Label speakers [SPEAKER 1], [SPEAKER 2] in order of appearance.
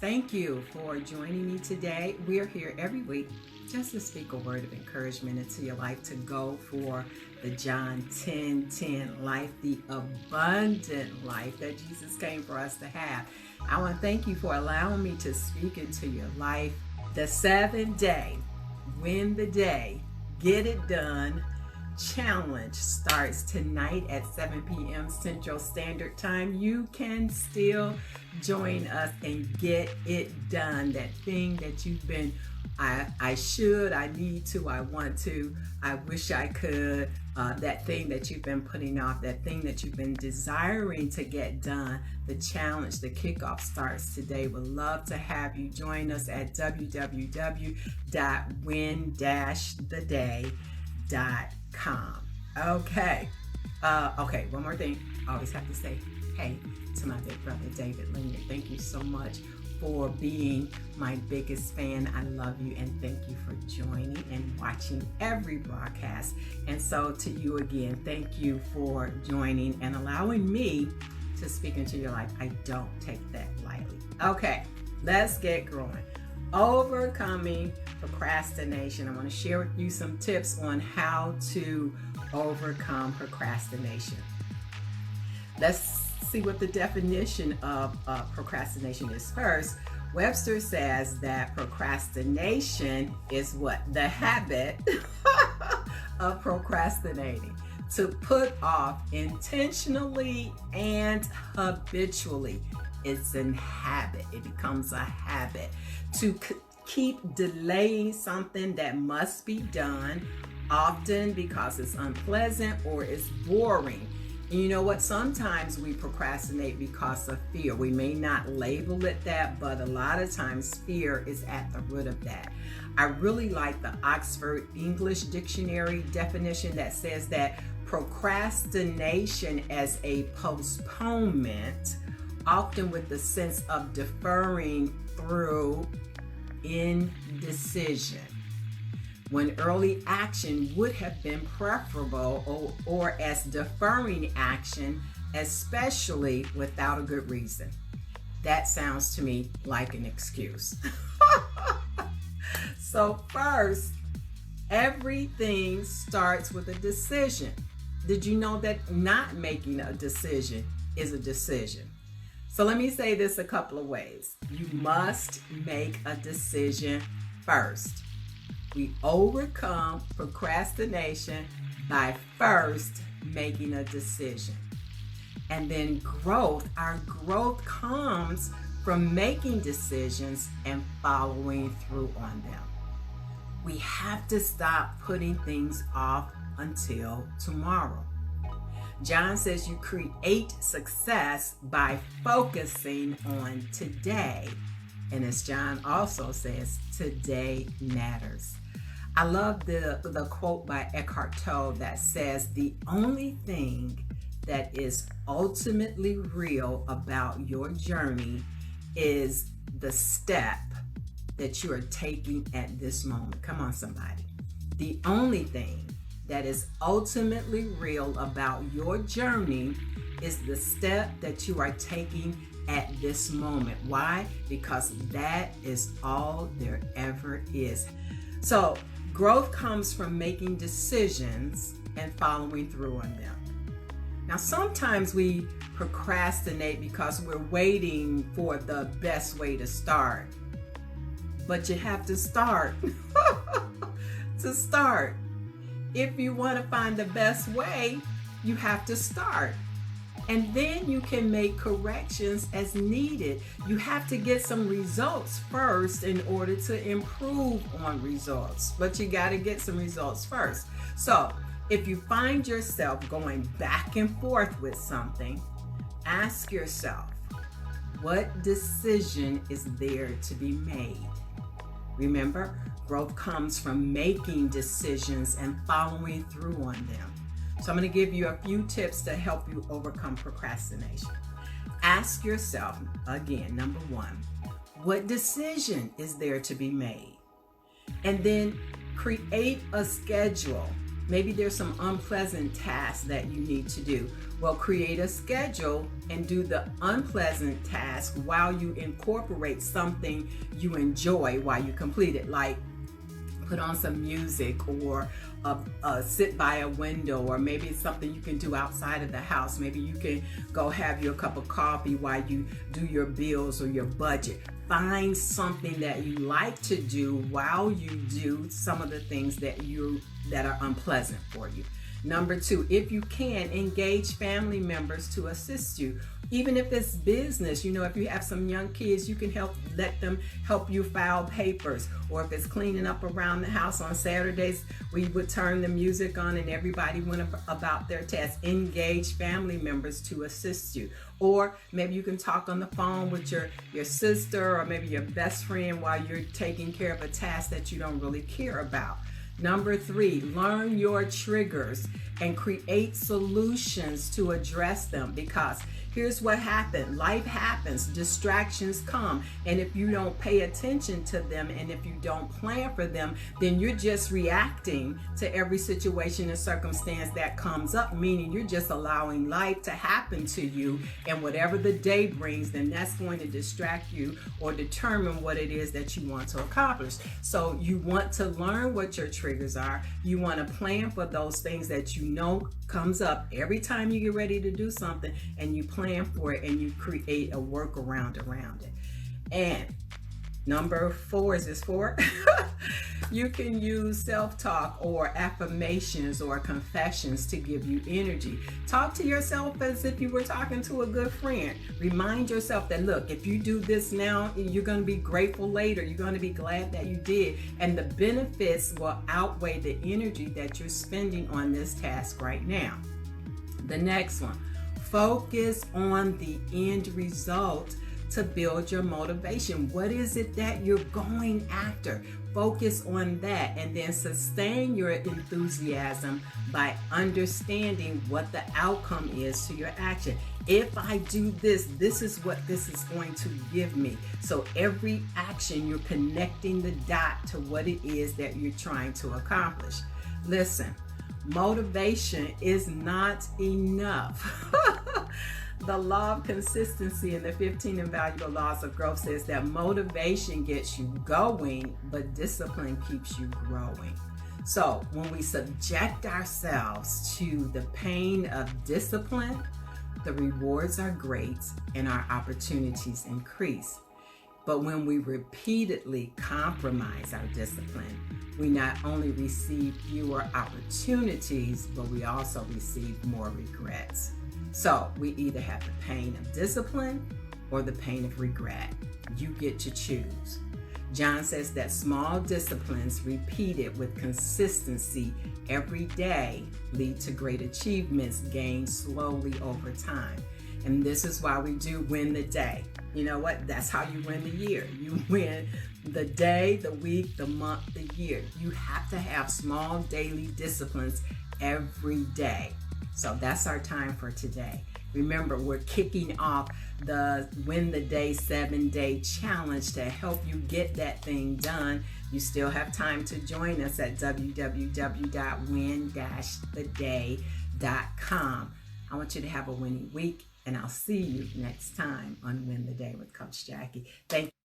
[SPEAKER 1] Thank you for joining me today. We're here every week just to speak a word of encouragement into your life to go for the John 10:10 life, the abundant life that Jesus came for us to have. I want to thank you for allowing me to speak into your life. The 7-day, win the day, get it done challenge starts tonight at 7 p.m. Central Standard Time. You can still join us and get it done. That thing that you've been, I should, I need to, I want to, I wish I could, that thing that you've been putting off, that thing that you've been desiring to get done. The challenge, the kickoff starts today. Would love to have you join us at www.win-theday.com. Okay. One more thing. I always have to say, hey, to my big brother, David Linear. Thank you so much for being my biggest fan. I love you and thank you for joining and watching every broadcast. And so to you again, thank you for joining and allowing me to speak into your life. I don't take that lightly. Okay, let's get going. Overcoming procrastination. I want to share with you some tips on how to overcome procrastination. Let's see what the definition of procrastination is first. Webster says that procrastination is what? The habit of procrastinating. To put off intentionally and habitually. It's a habit. It becomes a habit. To keep delaying something that must be done, often because it's unpleasant or it's boring. And you know what? Sometimes we procrastinate because of fear. We may not label it that, but a lot of times fear is at the root of that. I really like the Oxford English Dictionary definition that says that procrastination as a postponement, often with the sense of deferring through indecision, when early action would have been preferable, or as deferring action, especially without a good reason. That sounds to me like an excuse. So first, everything starts with a decision. Did you know that not making a decision is a decision? So let me say this a couple of ways. You must make a decision first. We overcome procrastination by first making a decision. And then our growth comes from making decisions and following through on them. We have to stop putting things off until tomorrow. John says you create success by focusing on today. And as John also says, today matters. I love the quote by Eckhart Tolle that says, the only thing that is ultimately real about your journey is the step that you are taking at this moment. Come on, somebody. The only thing that is ultimately real about your journey is the step that you are taking at this moment. Why? Because that is all there ever is. So growth comes from making decisions and following through on them. Now, sometimes we procrastinate because we're waiting for the best way to start. But you have to start. To start. If you want to find the best way, you have to start. And then you can make corrections as needed. You have to get some results first in order to improve on results. But you got to get some results first. So if you find yourself going back and forth with something, ask yourself, what decision is there to be made? Remember, growth comes from making decisions and following through on them. So I'm going to give you a few tips to help you overcome procrastination. Ask yourself, again, number one, what decision is there to be made? And then create a schedule Maybe there's some unpleasant tasks that you need to do. Well, create a schedule and do the unpleasant task while you incorporate something you enjoy while you complete it, like put on some music, or sit by a window, or maybe it's something you can do outside of the house. Maybe you can go have your cup of coffee while you do your bills or your budget. Find something that you like to do while you do some of the things that are unpleasant for you. Number 2, if you can, engage family members to assist you. Even if it's business, if you have some young kids, you can let them help you file papers. Or if it's cleaning up around the house on Saturdays, we would turn the music on and everybody went about their tasks. Engage family members to assist you. Or maybe you can talk on the phone with your sister or maybe your best friend while you're taking care of a task that you don't really care about. Number 3, learn your triggers and create solutions to address them, because here's what happens. Life happens, distractions come, and if you don't pay attention to them and if you don't plan for them, then you're just reacting to every situation and circumstance that comes up, meaning you're just allowing life to happen to you, and whatever the day brings, then that's going to distract you or determine what it is that you want to accomplish. So you want to learn what your triggers are. You want to plan for those things that you know comes up every time you get ready to do something, and you plan for it and you create a workaround around it. And number 4, is this 4? You can use self-talk or affirmations or confessions to give you energy. Talk to yourself as if you were talking to a good friend. Remind yourself that, look, if you do this now, you're going to be grateful later. You're going to be glad that you did. And the benefits will outweigh the energy that you're spending on this task right now. The next one, focus on the end result to build your motivation. What is it that you're going after? Focus on that, and then sustain your enthusiasm by understanding what the outcome is to your action. If I do this, this is what this is going to give me. So every action, you're connecting the dot to what it is that you're trying to accomplish. Listen, motivation is not enough. The law of consistency in the 15 invaluable laws of growth says that motivation gets you going, but discipline keeps you growing. So when we subject ourselves to the pain of discipline, the rewards are great and our opportunities increase. But when we repeatedly compromise our discipline, we not only receive fewer opportunities, but we also receive more regrets. So we either have the pain of discipline or the pain of regret. You get to choose. John says that small disciplines repeated with consistency every day lead to great achievements gained slowly over time. And this is why we do win the day. You know what? That's how you win the year. You win the day, the week, the month, the year. You have to have small daily disciplines every day. So that's our time for today. Remember, we're kicking off the Win the Day 7-day challenge to help you get that thing done. You still have time to join us at www.win-theday.com. I want you to have a winning week, and I'll see you next time on Win the Day with Coach Jackie. Thank you.